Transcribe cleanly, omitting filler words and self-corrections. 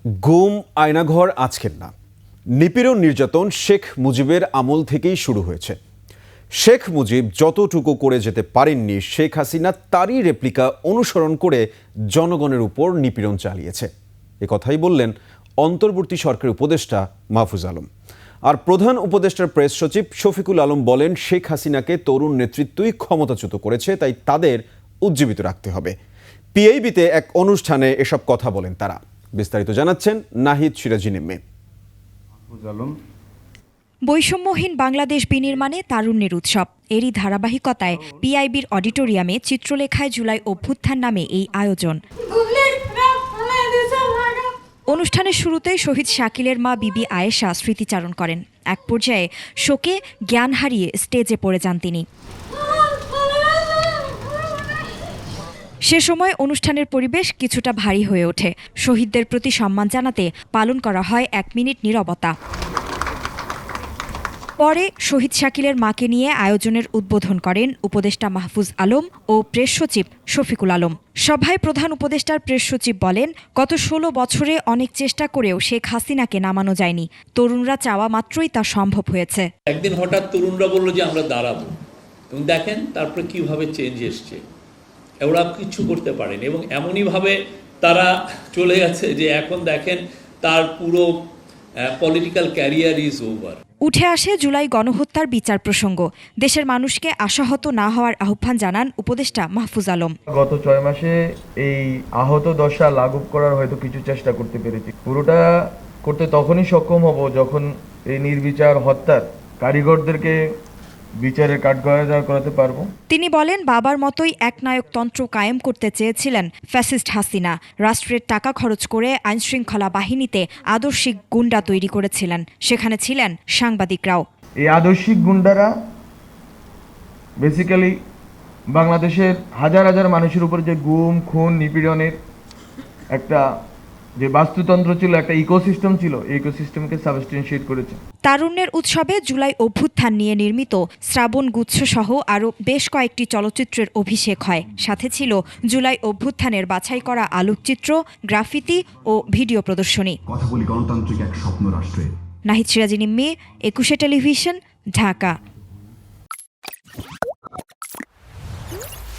গুম আয়নাঘর আজকের না, নিপীড়ন নির্যাতন শেখ মুজিবের আমল থেকেই শুরু হয়েছে। শেখ মুজিব যতটুকু করে যেতে পারেননি, শেখ হাসিনা তারই রেপ্লিকা অনুসরণ করে জনগণের উপর নিপীড়ন চালিয়েছে। এ কথাই বললেন অন্তর্বর্তী সরকারের উপদেষ্টা মাহফুজ আলম। আর প্রধান উপদেষ্টার প্রেস সচিব শফিকুল আলম বলেন, শেখ হাসিনাকে তরুণ নেতৃত্বই ক্ষমতাচ্যুত করেছে, তাই তাদের উজ্জীবিত রাখতে হবে। পিআইবিতে এক অনুষ্ঠানে এসব কথা বলেন তারা। বিস্তারিত জানাচ্ছেন নাহিদ সিরাজিনিম্মে। বৈষম্যহীন বাংলাদেশ বিনির্মাণে তারুণ্যের উৎসব, এরই ধারাবাহিকতায় পিআইবির অডিটোরিয়ামে চিত্রলেখায় জুলাই অভ্যুত্থান নামে এই আয়োজন। অনুষ্ঠানের শুরুতেই শহীদ শাকিলের মা বিবি আয়েশা স্মৃতিচারণ করেন। এক পর্যায়ে শোকে জ্ঞান হারিয়ে স্টেজে পড়ে যান তিনি। সে সময় অনুষ্ঠানের পরিবেশ কিছুটা ভারী হয়ে ওঠে। শহীদদের প্রতি সম্মান জানাতে পালন করা হয় 1 মিনিট নীরবতা। পরে শহীদ শাকিলের মাকে নিয়ে আয়োজনের উদ্বোধন করেন উপদেষ্টা মাহফুজ আলম ও প্রেস সচিব শফিকুল আলম। সভায় প্রধান উপদেষ্টার প্রেস সচিব বলেন, গত 16 বছরে অনেক চেষ্টা করেও শেখ হাসিনাকে নামানো যায়নি। তরুণরা চাওয়া মাত্রই তা সম্ভব হয়েছে। একদিন হঠাৎ তরুণরা বলল যে আমরা দাঁড়াবো, এবং দেখেন তারপরে কিভাবে চেঞ্জ এসছে। ওরা কিছু করতে পারেনি এবং এমনইভাবে তারা চলে গেছে যে এখন দেখেন তার পুরো পলিটিক্যাল ক্যারিয়ার ইজ ওভার। উঠে আসে জুলাই গণহত্যার বিচার প্রসঙ্গ। দেশের মানুষকে আশাহত না হওয়ার আহ্বান জানান উপদেষ্টা মাহফুজ আলম। গত 6 মাসে এই আহত দশা লাঘব করার হয়তো কিছু চেষ্টা করতে পেরেছি। পুরোটা করতে তখনই সক্ষম হব যখন এই নির্বিচার হত্যার কারিগরদেরকে বিচারের কাঠগড়ায় করাতে পারবো। তিনি বলেন, বাবার মতোই একনায়কতন্ত্র কায়েম করতে চেয়েছিলেন ফ্যাসিস্ট হাসিনা। রাষ্ট্রের টাকা খরচ করে আইনশৃঙ্খলা বাহিনীতে আদর্শিক গুন্ডা তৈরি করেছিলেন, সেখানে ছিলেন সাংবাদিকরাও। এই আদর্শিক গুন্ডারা বেসিক্যালি বাংলাদেশের হাজার হাজার মানুষের উপর যে গুম খুন নিপীড়নের একটা যে বাস্তুতন্ত্র ছিল, একটা ইকোসিস্টেম ছিল, এই ইকোসিস্টেমকে সাবস্টেন্সিয়েট করেছে। তারুণ্যের উৎসবে জুলাই অভ্যুত্থান নিয়ে নির্মিত শ্রাবণ গুচ্ছ সহ আরও বেশ কয়েকটি চলচ্চিত্রের অভিষেক হয়। সাথে ছিল জুলাই অভ্যুত্থানের বাছাই করা আলোকচিত্র, গ্রাফিতি ও ভিডিও প্রদর্শনী। কথা বলি গণতান্ত্রিক এক স্বপ্ন রাষ্ট্রে। নাহিদ সিরাজিনিম্মি, 21 টেলিভিশন, ঢাকা।